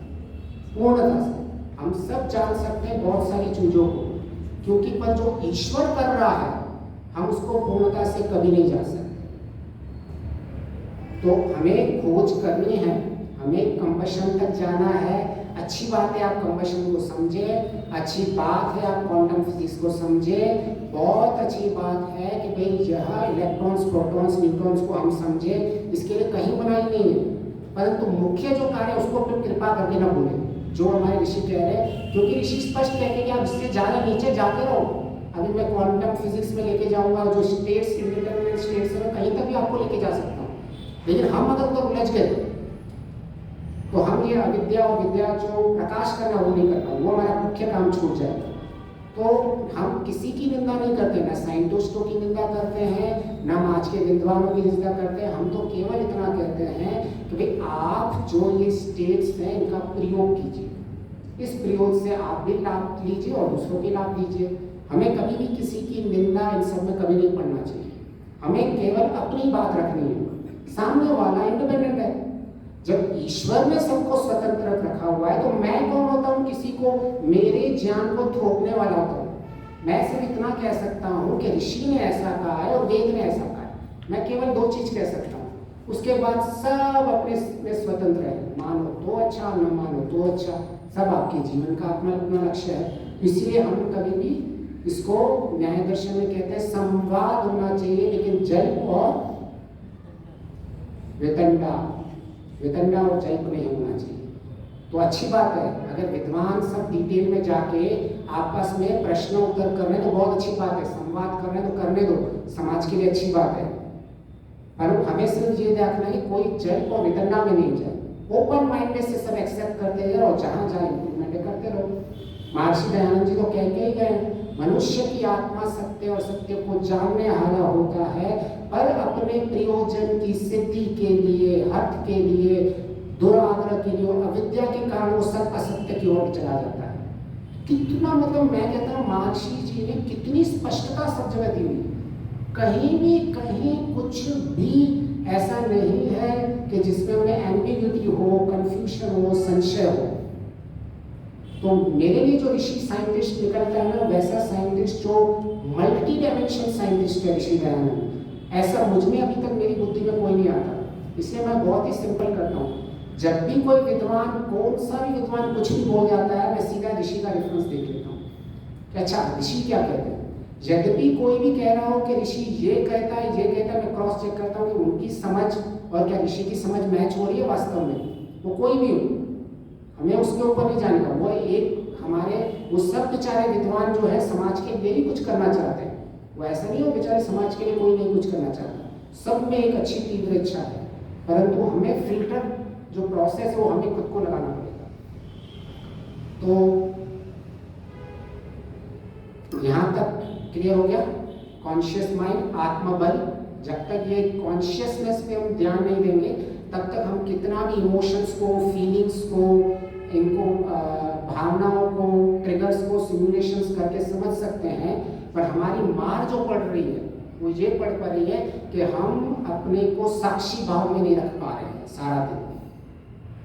A: पूर्णता से। हम सब जान सकते हैं बहुत सारी चीजों को, क्योंकि पर जो ईश्वर कर रहा है हम उसको पूर्णता से कभी नहीं जान सकते। तो हमें खोज करनी है, हमें कंबशन तक जाना है। अच्छी बात है आप कंबशन को समझे, अच्छी बात है आप क्वांटम फिजिक्स को समझे, बहुत अच्छी बात है कि भाई यह इलेक्ट्रॉन्स, प्रोटॉन्स, न्यूट्रॉन्स को हम समझे, इसके लिए कहीं बनाई नहीं है। परंतु मुख्य जो कार्य है उसको अपने कृपा करके ना भूलें, जो हमारे ऋषि कह रहे हैं, क्योंकि ऋषि स्पष्ट कहते हैं कि आप इससे ज़्यादा नीचे जाते रहो। अभी मैं क्वांटम फिजिक्स में लेके जाऊंगा, जो स्टेट्स, इंडिटरमिनेट स्टेट्स है, कहीं तक भी आपको लेके जा सकता हूँ। लेकिन हम अगर उधर उलझ गए तो हम ये अविद्या और विद्या जो प्रकाश करना वो नहीं कर पाएंगे, वो हमारा मुख्य काम छूट जाएगा। तो हम किसी की निंदा नहीं करते, ना साइंटिस्टों की निंदा करते हैं, ना आज के विद्वानों की निंदा करते हैं। हम तो केवल इतना कहते हैं कि भाई आप जो ये स्टेट्स हैं इनका प्रयोग कीजिए, इस प्रयोग से आप भी लाभ लीजिए और दूसरों के लाभ लीजिए। हमें कभी भी किसी की निंदा इन सब में कभी नहीं पड़ना चाहिए। हमें केवल अपनी बात रखनी है, सामने वाला इंडिपेंडेंट है। जब ईश्वर ने सबको स्वतंत्र रखा हुआ है तो मैं कौन होता हूँ किसी को मेरे ज्ञान को थोपने वाला होता हूँ। मैं सिर्फ इतना कह सकता हूँ कि ऋषि ने ऐसा कहा है और वेद ने ऐसा कहा है, मैं केवल 2 चीज कह सकता हूँ। उसके बाद सब अपने में स्वतंत्र है, मानो तो अच्छा न मानो तो अच्छा, सब आपके जीवन का अपना अपना लक्ष्य है। इसलिए हम कभी भी इसको न्याय दर्शन में कहते हैं संवाद होना चाहिए, लेकिन जल्प और वितंडा और जल्प नहीं होना चाहिए। तो अच्छी बात है, अगर विद्वान सब डिटेल में जाके आपस में प्रश्न उत्तर कर रहे हैं तो बहुत अच्छी बात है, संवाद कर रहे हैं तो करने दो, समाज के लिए अच्छी बात है। पर हमें सिर्फ ये देखना है कि कोई जल्प और वितंडा में नहीं जाए, ओपन माइंडेड से सब एक्सेप्ट करते जाओ और जहां जहां इंप्रूवमेंट करते रहो। महर्षि दयानंद जी तो कह के ही गए, मनुष्य की आत्मा सत्य और सत्य को जानने हारा होता है, पर अपने प्रयोजन की सिद्धि के लिए, हठ के लिए, दुराग्रह के लिए और अविद्या के कारण वो सब असत्य की ओर चला जाता है। कितना मतलब मैं कहता हूँ महर्षि जी ने कितनी स्पष्टता सब जगह दी हुई, कहीं कुछ भी ऐसा नहीं है कि जिसमें उन्हें एम्बिग्यूटी हो, कंफ्यूजन हो, संशय हो। तो मेरे लिए जो ऋषि साइंटिस्ट निकलता है ना, वैसा साइंटिस्ट जो मल्टी डायमेंशन साइंटिस्ट है ऋषि दयानंद, ऐसा मुझ में अभी तक मेरी बुद्धि में कोई नहीं आता। इसलिए मैं बहुत ही सिंपल करता हूँ, जब भी कोई विद्वान, कौन सा भी विद्वान कुछ भी बोल जाता है, मैं सीधा ऋषि का रेफरेंस देख लेता हूँ कि अच्छा ऋषि क्या कहते हैं। यद्यपि कोई भी कह रहा हो कि ऋषि ये कहता है, मैं क्रॉस चेक करता हूँ कि उनकी समझ और क्या ऋषि की समझ मैच हो रही है वास्तव में। वो कोई भी हो, हमें उसके ऊपर नहीं जाने का। वो एक हमारे वो सब बेचारे विद्वान जो है समाज के लिए ही कुछ करना चाहते हैं, वो ऐसा नहीं हो बेचारे समाज के लिए कोई नहीं कुछ करना चाहता, सब में एक अच्छी तीव्र इच्छा है, परंतु हमें फिल्टर जो प्रोसेस है वो हमें खुद को लगाना पड़ेगा। तो यहाँ तक क्लियर हो गया। कॉन्शियस माइंड, आत्मबल, जब तक ये कॉन्शियसनेस पे हम ध्यान नहीं देंगे तब तक हम कितना भी इमोशंस को, फीलिंग्स को, इनको भावनाओं को, ट्रिगर्स को सिमुलेशंस करके समझ सकते हैं, पर हमारी मार जो पड़ रही है वो ये पड़ रही है कि हम अपने को साक्षी भाव में नहीं रख पा रहे हैं सारा दिन,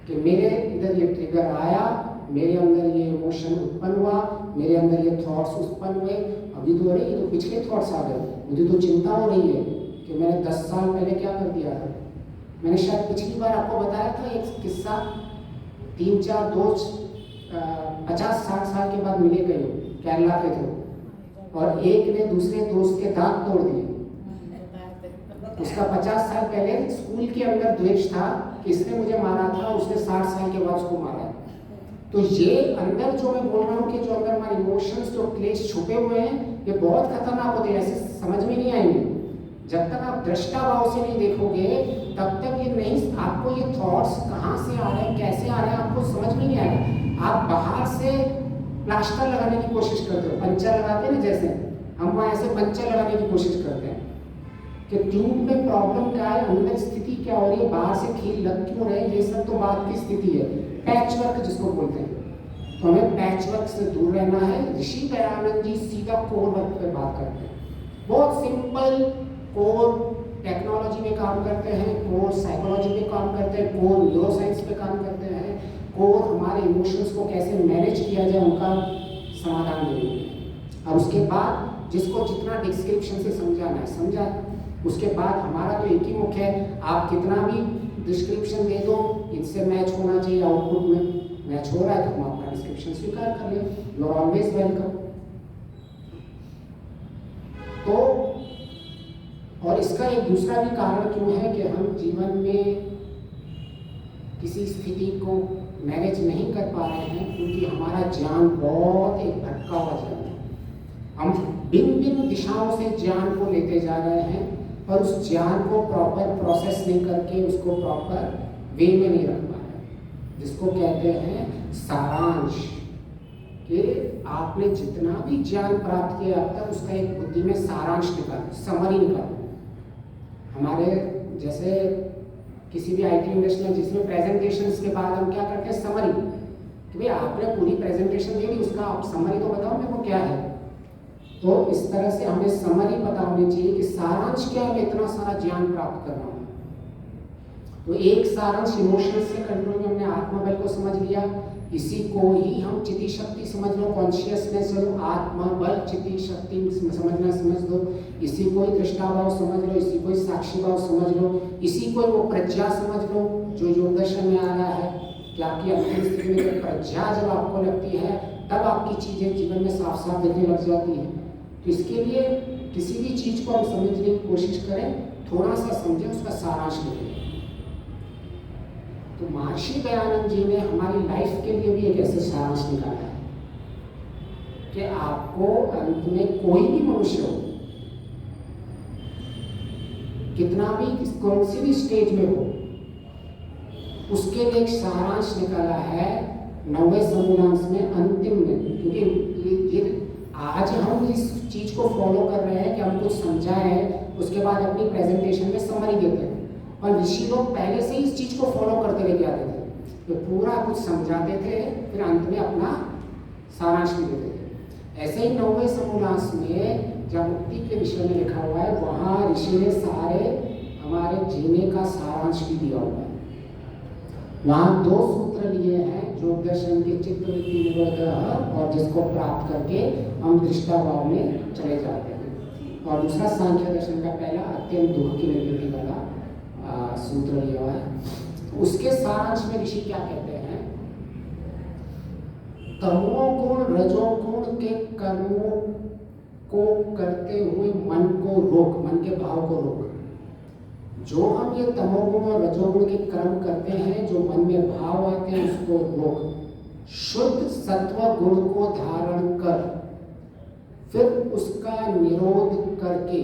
A: कि मेरे इधर ये ट्रिगर आया, मेरे अंदर ये इमोशन उत्पन्न हुआ, मेरे अंदर ये थॉट्स उत्पन्न हुए, अभी तो अरे ये तो पिछले थॉट्स आ गए, मुझे तो चिंता हो रही है कि मैंने 10 साल पहले क्या कर दिया था। मैंने शायद पिछली बार आपको बताया था एक किस्सा, 3-4 दोस्त 50-60 साल के बाद मिले गए, केरला के थे, और एक ने दूसरे दोस्त के दांत तोड़ दिए। उसका 50 साल पहले स्कूल के अंदर द्वेष था कि इसने मुझे मारा था, उसने 60 साल के बाद उसको मारा। तो ये अंदर जो मैं बोल रहा हूँ कि जो अंदर हमारे इमोशंस, जो क्लेश छुपे हुए हैं, ये बहुत खतरनाक होते हैं, ऐसे समझ में नहीं आएंगे। जब तक आप दृष्टा भाव से नहीं देखोगे तब तक ये नहीं, आपको ये थॉट्स कहाँ से आ रहे हैं, कैसे आ रहे हैं, आपको समझ में नहीं आएगा। आप बाहर से प्लास्टर लगाने की कोशिश करते हो, पंचर लगाते हैं ना, जैसे हम वहाँ ऐसे पंचर लगाने की कोशिश करते हैं कि ट्यूब में प्रॉब्लम क्या है, अंदर स्थिति क्या हो रही है, बाहर से खील लग क्यों रहे, ये सब तो बात की स्थिति है, पैच वर्क जिसको बोलते हैं। तो हमें पैच वर्क से दूर रहना है। ऋषि दयानंद जी सीधा कोर वर्क पे बात करते हैं, बहुत सिंपल कोर टेक्नोलॉजी में काम करते हैं, कोर साइकोलॉजी में काम करते हैं, कोर न्यूरोसाइंस पे काम करते हैं, कोर हमारे इमोशंस को कैसे मैनेज किया जाए उनका समाधान देंगे। और उसके बाद जिसको जितना डिस्क्रिप्शन से समझाना है समझा, उसके बाद हमारा तो एक ही मुख्य है, आप कितना भी डिस्क्रिप्शन दे दो, इनसे मैच होना चाहिए, आउटपुट में मैच हो रहा है तो हम अपना डिस्क्रिप्शन स्वीकार कर लें, यू आर ऑलवेज वेलकम। तो और इसका एक दूसरा भी कारण क्यों है कि हम जीवन में किसी स्थिति को मैनेज नहीं कर पा रहे हैं, क्योंकि हमारा ज्ञान बहुत एक भटका हुआ ज्ञान है। हम भिन्न दिशाओं से ज्ञान को लेते जा रहे हैं, पर उस ज्ञान को प्रॉपर प्रोसेस नहीं करके उसको प्रॉपर वे में नहीं रख पा रहे, जिसको कहते हैं सारांश, कि आपने जितना भी ज्ञान प्राप्त किया अब तक उसका एक बुद्धि में सारांश निकालो, समरी निकालो। हमारे जैसे किसी भी आईटी इंडस्ट्री में जिसमें प्रेजेंटेशंस के बाद हम क्या करते हैं, समरी, कि भाई आपने पूरी प्रेजेंटेशन दे दी, उसका आप समरी तो बताओ मेरे को क्या है। तो इस तरह से हमें समरी पता होनी चाहिए कि सारांश क्या है, मैं इतना सारा ज्ञान प्राप्त कर रहा हूँ। तो एक सारांश इमोशंस से कंट्रोल में हमने आत्मा बल को समझ लिया, इसी को ही हम चिति शक्ति समझ लो, कॉन्शियसनेस लो, आत्मा बल चिति शक्ति समझना समझ लो, इसी को ही दृष्टाभाव समझ लो, इसी को ही साक्षी भाव समझ लो, इसी को ही वो प्रज्ञा समझ लो जो योग दर्शन में आ रहा है कि आपकी अंतिम स्थिति में प्रज्ञा जब आपको लगती है तब आपकी चीजें जीवन में साफ साफ दिखने लग जाती है। तो इसके लिए किसी भी चीज को हम समझने की कोशिश करें, थोड़ा सा समझें, उसका सारांश लिखें। तो महर्षि दयानंद जी ने हमारी लाइफ के लिए भी एक ऐसे सारांश निकाला है कि आपको अंत में कोई भी मनुष्य हो, कितना भी कौन सी भी स्टेज में हो, उसके लिए एक सारांश निकाला है 90वें समूलांश में, अंतिम में। क्योंकि ये आज हम इस चीज को फॉलो कर रहे हैं कि हम कुछ समझाएं, उसके बाद अपनी प्रेजेंटेशन में समरी देते हैं, और ऋषि लोग पहले से इस चीज को फॉलो करते लेके आते थे, तो पूरा कुछ समझाते थे, फिर अंत में अपना सारांश भी देते थे। ऐसे ही 90वें समूलांश में जब मुक्ति के विषय में लिखा हुआ है, वहाँ ऋषि ने सारे हमारे जीने का सारांश भी दिया हुआ है। वहाँ 2 सूत्र लिए हैं, योग दर्शन के चित्तवृत्ति निरोधः, और जिसको प्राप्त करके हम दृष्टाभाव में चले जाते हैं, और दूसरा सांख्य दर्शन का पहला अत्यंत दुख की निवृत्ति वाला सूत्र लिया हुआ है। उसके सारांश में ऋषि क्या कहते हैं, तमोगुण रजोगुण के कर्मों को करते हुए मन को रोक, मन के भाव को रोक। जो हम ये तमोगुण और रजोगुण के कर्म करते हैं, जो मन में भाव आते हैं, उसको रोक। शुद्ध सत्व गुण को धारण कर, फिर उसका निरोध करके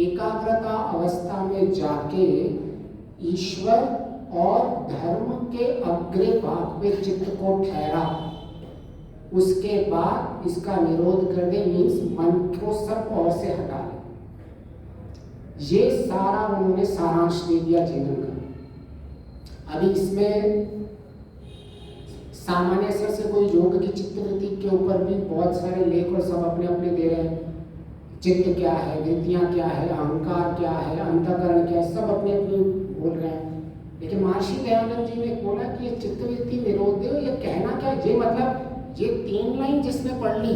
A: एकाग्रता अवस्था में जाके ईश्वर और धर्म के अग्रे भाग में चित्त को ठहरा, उसके बाद इसका निरोध कर दे, मीन्स मन को सब ओर से हटा दे। ये सारा उन्होंने सारांश दे दिया जीवन का। अभी इसमें सामान्य असर से कोई योग की चित्तवृत्ति के ऊपर भी बहुत सारे लेख और सब अपने अपने दे रहे हैं। चित्त क्या है, वृत्तियां क्या है, अहंकार क्या है, अंतःकरण क्या है, सब अपने अपने बोल रहे हैं। लेकिन महर्षि दयानंद जी ने बोला कि ये चित्तवृत्ति निरोध दे, ये कहना क्या, ये मतलब ये 3 लाइन जिसने पढ़ ली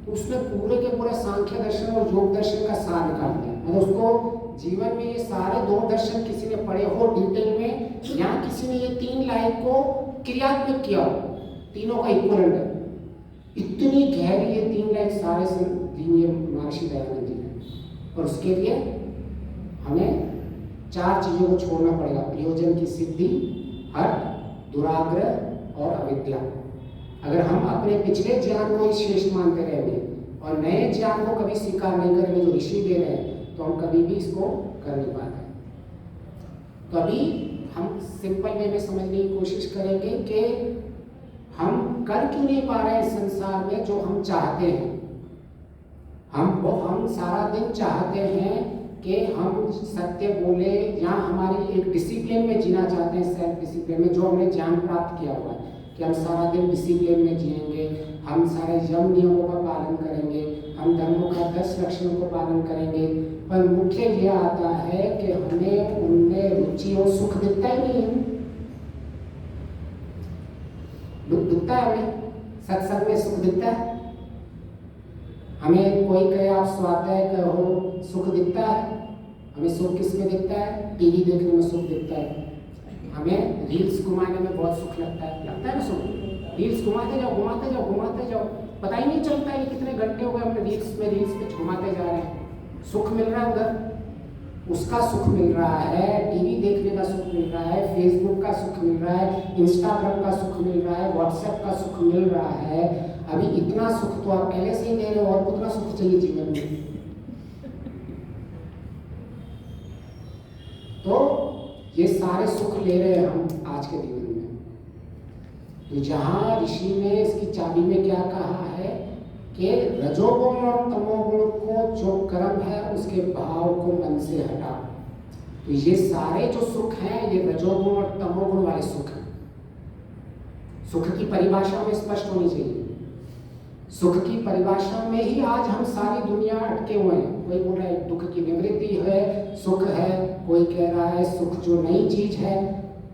A: उसने पूरे के पूरे सांख्य दर्शन और योग दर्शन का सार निकाल दिया। मतलब उसको जीवन में ये सारे 2 दर्शन किसी ने पढ़े हो डिटेल में, या किसी ने ये 3 लाइन को क्रियात्मक किया हो, तीनों का इक्वलेंट है। इतनी गहरी ये 3 लाइन सारे दी है महर्षि दयानंद जी ने। और उसके लिए हमें 4 चीजों को छोड़ना पड़ेगा, प्रयोजन की सिद्धि, हठ, दुराग्रह और अविद्या। अगर हम अपने पिछले ज्ञान को ही श्रेष्ठ मानते रहेंगे और नए ज्ञान को कभी स्वीकार नहीं करेंगे जो ऋषि दे रहे हैं, तो हम कभी भी इसको कर नहीं पाते। कभी हम सिंपल वे में समझने की कोशिश करेंगे कि हम कर क्यों नहीं पा रहे हैं संसार में जो हम चाहते हैं। हम सारा दिन चाहते हैं कि हम सत्य बोले, या हमारी एक डिसिप्लिन में जीना चाहते हैं, सेल्फ डिसिप्लिन में, जो हमने ज्ञान प्राप्त किया हुआ है कि हम सारा दिन डिसिप्लिन में जिएंगे, हम सारे यम नियमों का पालन करेंगे, हम धर्मों का 10 लक्षणों को पालन करेंगे। पर मुख्य ये आता है कि हमें उनमें रुचि और सुख दिखता ही नहीं है। दुख दिखता है हमें, सत्संग में सुख दिखता है हमें। कोई कहे आप स्वाध्याय कहो, सुख दिखता है हमें। सुख किस में दिखता है, टीवी देखने में सुख दिखता है हमें, रील्स घुमाने में बहुत सुख लगता है ना सुख। रील्स घुमाते जाओ घुमाते जाओ घुमाते जाओ, पता ही नहीं चलता है कितने घंटे हो गए हमने रील्स पे घुमाते जा रहे हैं। सुख मिल रहा है उधर, उसका सुख मिल रहा है, टीवी देखने का सुख मिल रहा है, फेसबुक का सुख मिल रहा है, इंस्टाग्राम का सुख मिल रहा है, व्हाट्सएप का सुख मिल रहा है। अभी इतना सुख तो आप पहले से ही दे रहे हो, और कितना सुख चाहिए जीवन में। तो ये सारे सुख ले रहे हैं हम आज के जीवन में। तो जहां ऋषि ने इसकी चाबी में क्या कहा है कि रजोगुण और तमोगुण को जो कर्म है उसके भाव को मन से हटा। तो ये सारे जो सुख हैं ये रजोगुण और तमोगुण वाले सुख हैं। सुख की परिभाषा में स्पष्ट होनी चाहिए। सुख की परिभाषा में ही आज हम सारी दुनिया अटके हुए हैं। कोई बोल रहा है दुख की निवृत्ति है, सुख है, कोई कह रहा है सुख जो नई चीज है।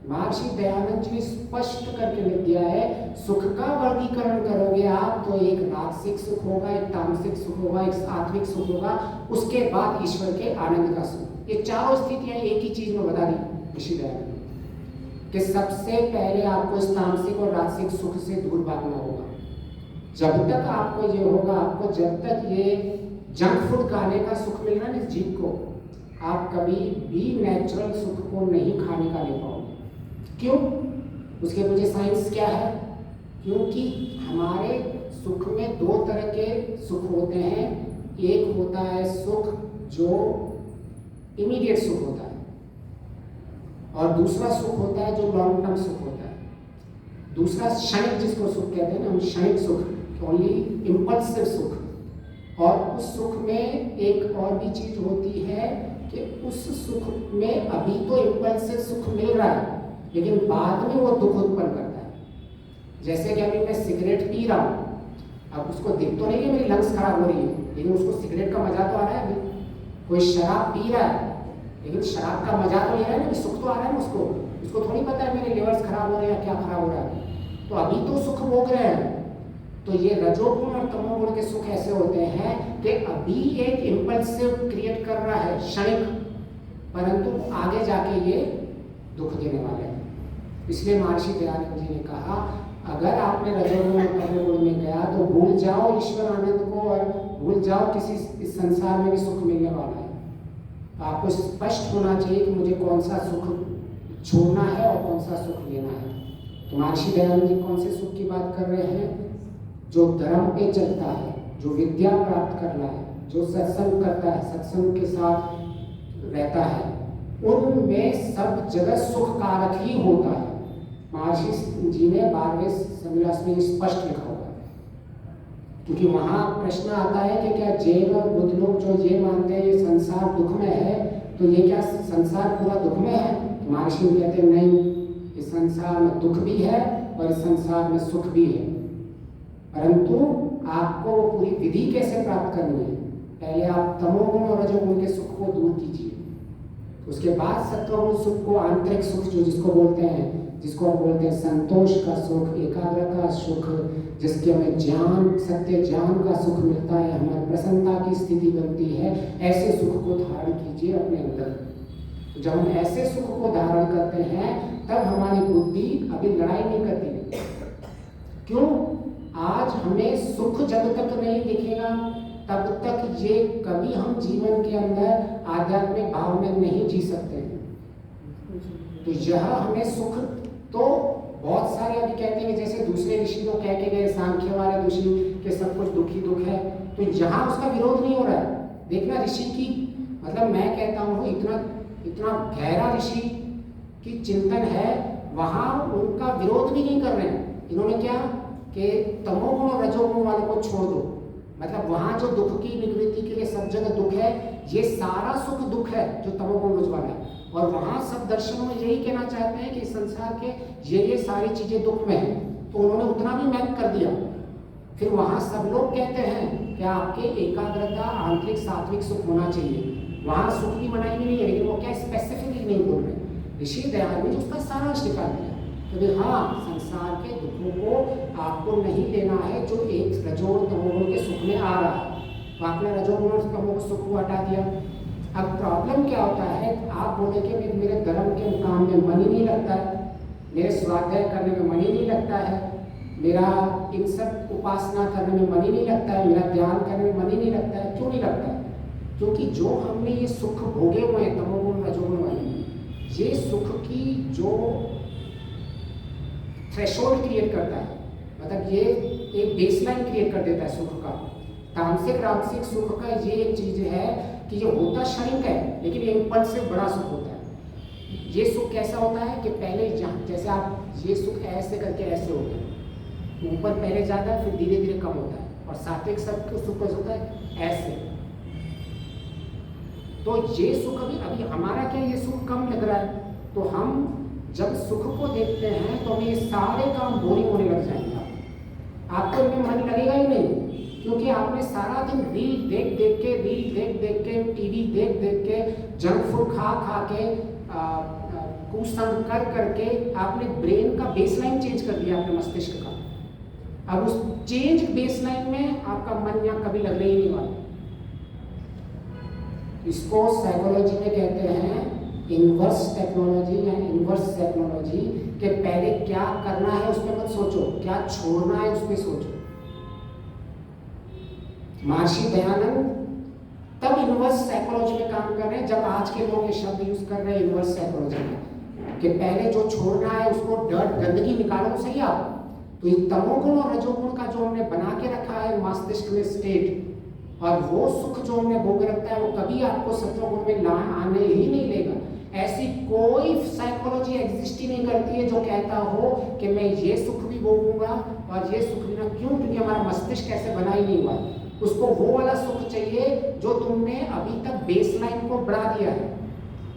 A: महर्षि दयानंद जी ने स्पष्ट करके लिख दिया है, सुख का वर्गीकरण करोगे आप तो एक राजसिक सुख होगा, एक तामसिक सुख होगा, एक सात्विक सुख होगा, उसके बाद ईश्वर के आनंद का सुख। ये चारों स्थितियां एक ही चीज में बता दी ऋषि दयानंद कि सबसे पहले आपको इस तामसिक और राजसिक सुख से दूर भागना होगा। जब तक आपको ये होगा, आपको जब तक ये जंक फूड खाने का सुख मिल रहा है इस जीव को, आप कभी भी नेचुरल सुख को नहीं खाने का ले पाओगे। क्यों? उसके पीछे साइंस क्या है? क्योंकि हमारे सुख में दो तरह के सुख होते हैं। एक होता है सुख जो इमीडिएट सुख होता है, और दूसरा सुख होता है जो लॉन्ग टर्म सुख होता है। दूसरा क्षणिक, जिसको सुख कहते हैं ना हम, क्षणिक सुख, ओनली इम्पल्सिव सुख। और उस सुख में एक और भी चीज होती है कि उस सुख में अभी तो इम्पल्सिव सुख मिल रहा है, लेकिन बाद में वो दुख उत्पन्न करता है। जैसे कि अभी मैं सिगरेट पी रहा हूँ, अब उसको दिख तो नहीं है मेरी लंग्स खराब हो रही है, लेकिन उसको सिगरेट का मजा तो आ रहा है। अभी कोई शराब पी रहा है, लेकिन शराब का मजा तो ले रहा है ना, कि सुख तो आ रहा है ना उसको थोड़ी पता है मेरे लिवर्स खराब हो रहे हैं, क्या खराब हो रहा है। तो अभी तो सुख भोग रहे हैं। तो ये रजोगुण और तमोगुण के सुख ऐसे होते हैं कि अभी एक इम्पल्सिव क्रिएट कर रहा है क्षणिक, परंतु आगे जाके ये दुख देने वाले हैं। इसलिए महर्षि दयानंद जी ने कहा, अगर आपने रजोगुण और तमोगुण में गया तो भूल जाओ ईश्वर आनंद को, और भूल जाओ किसी इस संसार में भी सुख मिलने वाला है। तो आपको स्पष्ट होना चाहिए कि मुझे कौन सा सुख छोड़ना है और कौन सा सुख लेना है। तो महर्षि दयानंद जी कौन से सुख की बात कर रहे हैं? जो धर्म पे चलता है, जो विद्या प्राप्त कर रहा है, जो सत्संग करता है, सत्संग के साथ रहता है, उनमें सब जगह सुख कारक ही होता है। महर्षि जी ने 12वें संन्यास में स्पष्ट लिखा होगा, क्योंकि वहां प्रश्न आता है कि क्या जैन और बुद्ध लोग जो ये मानते हैं ये संसार दुख में है, तो ये क्या संसार पूरा दुख में है? तो महर्षि कहते हैं नहीं, इस संसार में दुख भी है और इस संसार में सुख भी है, परंतु आपको वो पूरी विधि कैसे प्राप्त करनी है। पहले आप तमोगुण और रजोगुण के सुख को दूर कीजिए, उसके बाद सत्वगुण सुख को, आंतरिक सुख जो जिसको बोलते हैं संतोष का सुख, एकाग्रता का सुख, जिसके हमें ज्ञान, सत्य ज्ञान का सुख मिलता है, हमारी प्रसन्नता की स्थिति बनती है, ऐसे सुख को धारण कीजिए अपने अंदर। जब हम ऐसे सुख को धारण करते हैं तब हमारी बुद्धि अभी लड़ाई नहीं करती। क्यों? आज हमें सुख जब तक नहीं दिखेगा तब तक ये कभी हम जीवन के अंदर आध्यात्मिक भाव में नहीं जी सकते। तो यह हमें सुख, तो बहुत सारे अभी कहते हैं जैसे दूसरे ऋषि लोग कह के गए, सांख्य वाले ऋषि के सब कुछ दुखी दुख है, तो यहाँ उसका विरोध नहीं हो रहा है। देखना ऋषि की, मतलब मैं कहता हूँ इतना गहरा ऋषि की चिंतन है, वहाँ उनका विरोध भी नहीं कर रहे हैं। इन्होंने क्या कि तमोगुण और रजोगुण वाले को छोड़ दो, मतलब वहाँ जो दुख की निवृत्ति के लिए सब जगह दुख है, ये सारा सुख दुख है जो तमोगुण वाला है। और वहाँ सब दर्शनों में यही कहना चाहते हैं कि संसार के ये सारी चीजें दुख में हैं, तो उन्होंने उतना भी मैप कर दिया। फिर वहाँ सब लोग कहते हैं कि आपके एकाग्रता, आंतरिक सात्विक सुख होना चाहिए, वहाँ सुख की मनाही नहीं है, लेकिन वो क्या स्पेसिफिकली नहीं बोल रहे। ऋषि दयानंद ने उसका सारांश निकाल दिया कि हाँ, संसार के दुखों को आपको नहीं लेना है जो एक रजोगुण तमोगुण के सुख में आ रहा है, तो आपने रजोगुण और तमोगुण सुख को हटा दिया। अब प्रॉब्लम क्या होता है, आप बोले कि मेरे धर्म के काम में मन ही नहीं लगता है, मेरे स्वाध्याय करने में मन ही नहीं लगता है, मेरा इन सब उपासना करने में मन ही नहीं लगता है, मेरा ध्यान करने में मन ही नहीं लगता है। क्यों नहीं लगता है? क्योंकि जो हमने ये सुख भोगे हुए हैं तमोगुण रजोगुण वाले, ये सुख की जो थ्रेशोल्ड क्रिएट करता है, मतलब ये एक बेसलाइन क्रिएट कर देता है सुख का। तामसिक राजसिक सुख का ये एक चीज है कि ये होता क्षणिक है, लेकिन ये इम्पल्स से बड़ा सुख होता है। ये सुख कैसा होता है कि पहले जैसे आप ये सुख ऐसे करके ऐसे हो गए, ऊपर पहले जाता है, फिर धीरे धीरे कम होता है। और सात्विक सुख कैसे होता है? ऐसे। तो ये सुख अभी हमारा क्या, ये सुख कम लग रहा है, तो हम जब सुख को देखते हैं तो हमें ये सारे काम बोरिंग होने लग जाएंगे। आपको इनमें मन लगेगा ही नहीं। में सारा दिन रील देख देख के, टीवी देख देख के, जंक फूड खा खा के, कुसंग कर करके आपने ब्रेन का बेसलाइन चेंज कर दिया, अपने मस्तिष्क का। अब उस चेंज बेसलाइन में आपका मन यहाँ कभी लगने ही नहीं वाला। इसको साइकोलॉजी में कहते हैं इनवर्स टेक्नोलॉजी या इनवर्स टेक्नोलॉजी, कि पहले क्या करना है उस पर मत सोचो, क्या छोड़ना है उस पर सोचो। महर्षि दयानंद तब इनवर्स साइकोलॉजी में काम कर रहे हैं जब आज के लोग ये शब्द यूज कर रहे हैं इनवर्स साइकोलॉजी में, कि पहले जो छोड़ना है उसको डर्ट गंदगी निकालो, सही आप। तो ये तमोगुण और रजोगुण का जो हमने बना के रखा है मस्तिष्क में स्टेट, और वो सुख जो हमने भोग रखता है वो कभी आपको सत्वगुण में आने ही नहीं देगा। ऐसी कोई साइकोलॉजी एग्जिस्ट ही नहीं करती है जो कहता हो कि मैं ये सुख भी भोगूंगा और ये सुख भी ना। क्यों? क्योंकि हमारा मस्तिष्क ऐसे बना ही नहीं हुआ। उसको वो वाला सुख चाहिए जो तुमने अभी तक बेसलाइन को बढ़ा दिया है।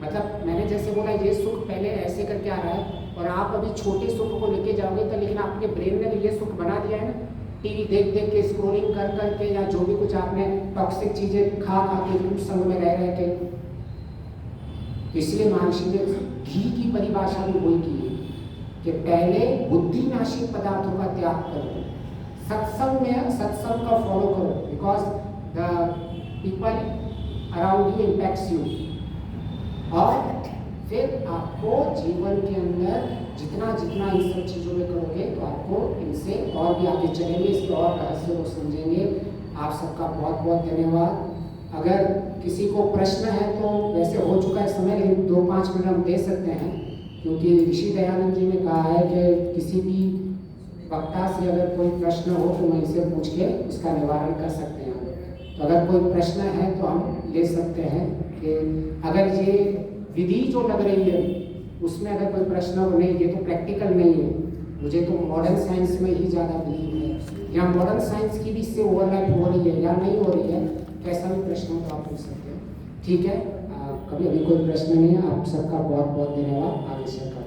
A: मतलब मैंने जैसे बोला ये सुख पहले ऐसे करके आ रहा है और आप अभी छोटे सुख को लेके जाओगे तो, लेकिन आपके ब्रेन ने तो ये सुख बना दिया है ना, टीवी देख देख के, स्क्रोलिंग कर करके, या जो भी कुछ आपने टॉक्सिक चीजें खा खा के, संग में रह के। इसलिए महर्षि ने घी की परिभाषा भी वही की है कि पहले बुद्धि नाशिक पदार्थों का त्याग करो, सत्संग में सत्संग का फॉलो करो, because the people around you impacts you. और फिर आपको जीवन के अंदर जितना जितना इन सब चीज़ों में करोगे तो आपको इनसे और भी आगे चलेंगे, इसके और रहस्य को समझेंगे। आप सबका बहुत बहुत धन्यवाद। अगर किसी को प्रश्न है तो वैसे हो चुका है समय, लेकिन 2-5 मिनट हम दे सकते हैं, क्योंकि ऋषि दयानंद जी ने कहा है कि किसी भी वक्ता से अगर कोई प्रश्न हो तो मैं इसे पूछ के उसका निवारण कर सकते हैं। तो अगर कोई प्रश्न है तो हम ले सकते हैं कि अगर ये विधि जो लग रही है उसमें अगर कोई प्रश्न हो, नहीं ये तो प्रैक्टिकल नहीं है, मुझे तो मॉडर्न साइंस में ही ज़्यादा बिलीव है, या मॉडर्न साइंस की भी इससे ओवरलैप हो रही है या नहीं हो रही है, कैसा भी प्रश्न हो तो आप पूछ सकते हैं। ठीक है, कभी अभी कोई प्रश्न नहीं है। आप सबका बहुत बहुत धन्यवाद। आगे से कर